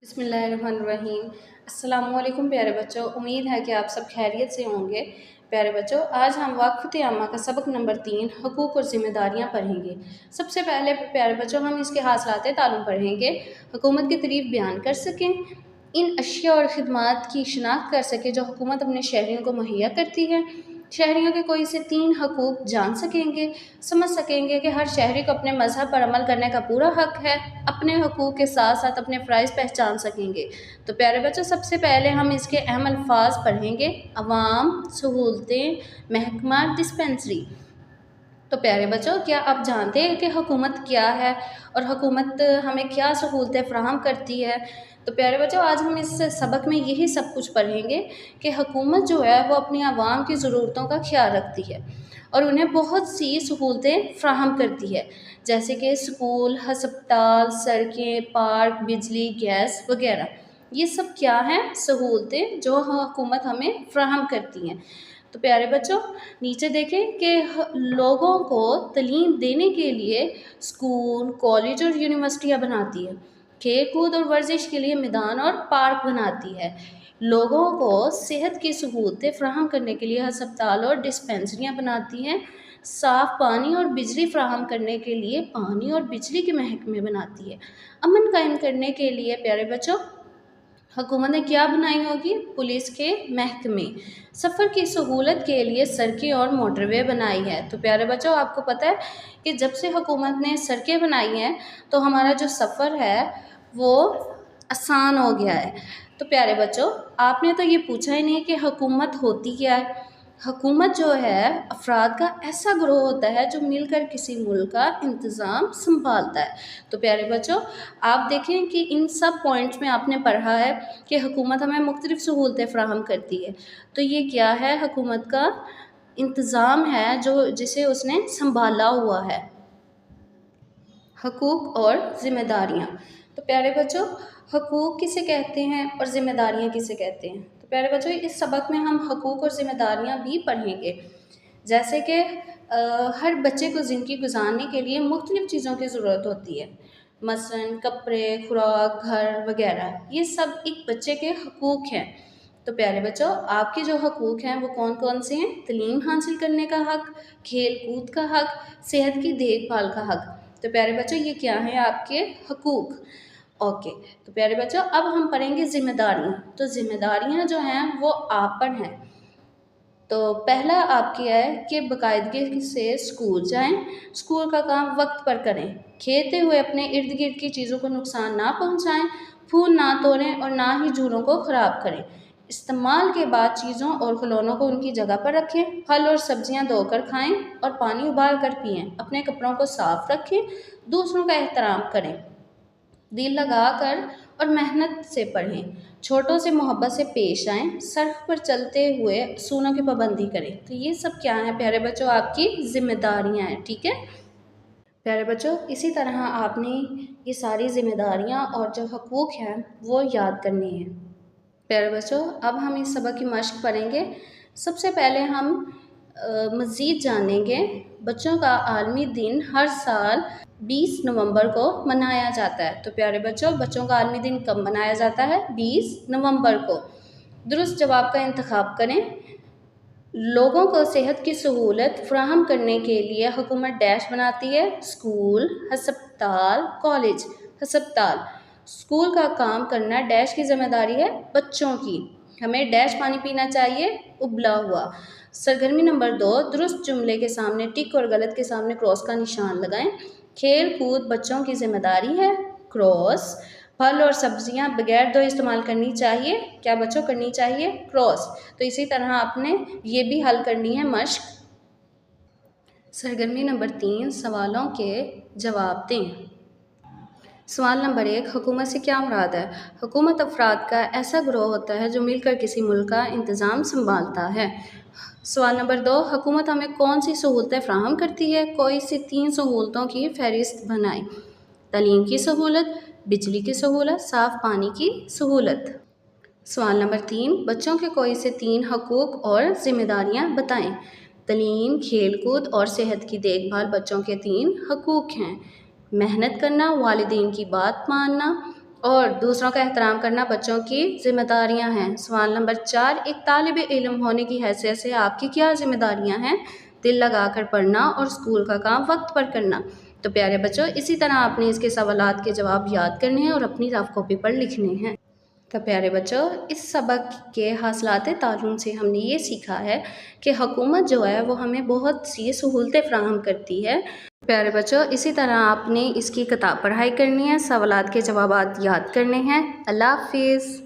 बिस्मिल्लाहिर्रहमानिर्रहीम। अस्सलामुअलैकुम प्यारे बच्चों, उम्मीद है कि आप सब खैरियत से होंगे। प्यारे बच्चों, आज हम वक़्फ़त आमा का सबक नंबर 3 हुकूक और ज़िम्मेदारियाँ पढ़ेंगे। सबसे पहले प्यारे बच्चों हम इसके हासिलात तालीम पढ़ेंगे। हुकूमत की तारीफ़ बयान कर सकें, इन अशिया और ख़िदमात की शिनाख्त कर सकें जो हुकूमत अपने शहरियों को मुहैया करती है। शहरियों के कोई से 3 हकूक़ जान सकेंगे, समझ सकेंगे कि हर शहरी को अपने मज़हब पर अमल करने का पूरा हक़ है। अपने हकूक़ के साथ साथ अपने फ़राइज़ पहचान सकेंगे। तो प्यारे बच्चों, सबसे पहले हम इसके अहम अल्फ़ाज़ पढ़ेंगे। अवाम, सहूलतें, महकमा, डिस्पेंसरी। तो प्यारे बच्चों, क्या आप जानते हैं कि हुकूमत क्या है और हुकूमत हमें क्या सहूलतें फ़राहम करती है? तो प्यारे बच्चों, आज हम इस सबक में यही सब कुछ पढ़ेंगे कि हुकूमत जो है वो अपनी आवाम की ज़रूरतों का ख्याल रखती है और उन्हें बहुत सी सहूलतें फ़राहम करती है, जैसे कि स्कूल, हस्पताल, सड़कें, पार्क, बिजली, गैस वगैरह। ये सब क्या हैं? सहूलतें जो हुकूमत हमें फ़राहम करती हैं। तो प्यारे बच्चों, नीचे देखें कि लोगों को तालीम देने के लिए स्कूल, कॉलेज और यूनिवर्सिटियाँ बनाती है। खेल कूद और वर्जिश के लिए मैदान और पार्क बनाती है। लोगों को सेहत की सहूलतें फ़राहम करने के लिए अस्पताल और डिस्पेंसरियाँ बनाती हैं। साफ़ पानी और बिजली फ़राहम करने के लिए पानी और बिजली के महकमे बनाती है। अमन कायम करने के लिए प्यारे बच्चों हुकूमत ने क्या बनाई होगी? पुलिस के महकमे। सफ़र की सहूलत के लिए सड़कें और मोटरवे बनाई है। तो प्यारे बच्चों, आपको पता है कि जब से हुकूमत ने सड़कें बनाई हैं तो हमारा जो सफ़र है वो आसान हो गया है। तो प्यारे बच्चों, आपने तो ये पूछा ही नहीं कि हुकूमत होती क्या है। हुकूमत जो है अफराद का ऐसा ग्रोह होता है जो मिलकर किसी मुल्क का इंतज़ाम संभालता है। तो प्यारे बच्चों, आप देखें कि इन सब पॉइंट्स में आपने पढ़ा है कि हुकूमत हमें मुख्तलिफ़ सहूलतें फ़राहम करती है। तो ये क्या है? हुकूमत का इंतज़ाम है जो जिसे उसने संभाला हुआ है। हकूक़ और ज़िम्मेदारियाँ। तो प्यारे बच्चों, हकूक़ किसे कहते हैं और ज़िम्मेदारियाँ किसे कहते हैं? तो प्यारे बच्चों, इस सबक में हम हकूक़ और ज़िम्मेदारियाँ भी पढ़ेंगे। जैसे कि हर बच्चे को ज़िंदगी गुजारने के लिए मुख्तलिफ़ चीज़ों की ज़रूरत होती है, मसलन कपड़े, खुराक, घर वगैरह। ये सब एक बच्चे के हकूक़ हैं। तो प्यारे बच्चों, आपके जो हकूक़ हैं वो कौन कौन से हैं? तालीम हासिल करने का हक़, खेल कूद का हक़, सेहत की देखभाल का हक़। तो प्यारे बच्चों, ये क्या हैं आपके हकूक़? ओके। तो प्यारे बच्चों, अब हम पढ़ेंगे ज़िम्मेदारियाँ। तो ज़िम्मेदारियाँ जो हैं वो आप पर हैं। तो पहला आपकी है कि बाकायदगी से स्कूल जाएं, स्कूल का काम वक्त पर करें, खेलते हुए अपने इर्द गिर्द की चीज़ों को नुकसान ना पहुंचाएं, फूल ना तोड़ें और ना ही झूलों को ख़राब करें। इस्तेमाल के बाद चीज़ों और खिलौनों को उनकी जगह पर रखें, फल और सब्जियां धोकर खाएं और पानी उबाल कर पिएं, अपने कपड़ों को साफ रखें, दूसरों का एहतराम करें, दिल लगाकर और मेहनत से पढ़ें, छोटों से मोहब्बत से पेश आएँ, सड़क पर चलते हुए असूलों की पाबंदी करें। तो ये सब क्या है प्यारे बच्चों? आपकी ज़िम्मेदारियाँ हैं, ठीक है? प्यारे बच्चों, इसी तरह आपने ये सारी ज़िम्मेदारियाँ और जो हकूक़ हैं वो याद करनी है। प्यारे बच्चों, अब हम इस सबक की मश्क करेंगे। सबसे पहले हम मज़ीद जानेंगे बच्चों का आलमी दिन हर साल 20 नवंबर को मनाया जाता है। तो प्यारे बच्चों, बच्चों का आलमी दिन कब मनाया जाता है? 20 नवंबर को। दुरुस्त जवाब का इंतखाब करें। लोगों को सेहत की सहूलत फ़राहम करने के लिए हुकूमत डैश बनाती है। स्कूल, हस्पताल, कॉलेज। हस्पताल, स्कूल का काम करना डैश की ज़िम्मेदारी है बच्चों की। हमें डैश पानी पीना चाहिए, उबला हुआ। सरगर्मी नंबर 2, दुरुस्त जुमले के सामने टिक और गलत के सामने क्रॉस का निशान लगाएं। खेल कूद बच्चों की ज़िम्मेदारी है, क्रॉस। फल और सब्जियां बगैर धोए इस्तेमाल करनी चाहिए, क्या बच्चों करनी चाहिए? क्रॉस। तो इसी तरह आपने ये भी हल करनी है मश्क। सरगर्मी नंबर 3, सवालों के जवाब दें। सवाल नंबर 1, हुकूमत से क्या मुराद है? हुकूमत अफराद का ऐसा ग्रोह होता है जो मिलकर किसी मुल्क का इंतज़ाम संभालता है। सवाल नंबर 2, हुकूमत हमें कौन सी सहूलतें फ़राहम करती है? कोई सी 3 सहूलतों की फहरिस्त बनाएं। तालीम की सहूलत, बिजली की सहूलत, साफ़ पानी की सहूलत। सवाल नंबर 3, बच्चों के कोई से 3 हकूक़ और ज़िम्मेदारियाँ बताएं। तालीम, खेल कूद और सेहत की देखभाल बच्चों के 3 हकूक़ हैं। मेहनत करना, वालिदैन की बात मानना और दूसरों का एहतराम करना बच्चों की ज़िम्मेदारियां हैं। सवाल नंबर 4, एक तालिब इल्म होने की हैसियत से आपकी क्या ज़िम्मेदारियां हैं? दिल लगाकर पढ़ना और स्कूल का काम वक्त पर करना। तो प्यारे बच्चों, इसी तरह आपने इसके सवालात के जवाब याद करने हैं और अपनी रफ कॉपी पर लिखने हैं। तो प्यारे बच्चों, इस सबक के हासिलात ताल्लुम से हमने ये सीखा है कि हुकूमत जो है वो हमें बहुत सी सहूलतें फ़राहम करती है। प्यारे बच्चों, इसी तरह आपने इसकी किताब पढ़ाई करनी है, सवालात के जवाबात याद करने हैं। अल्लाह हाफिज़।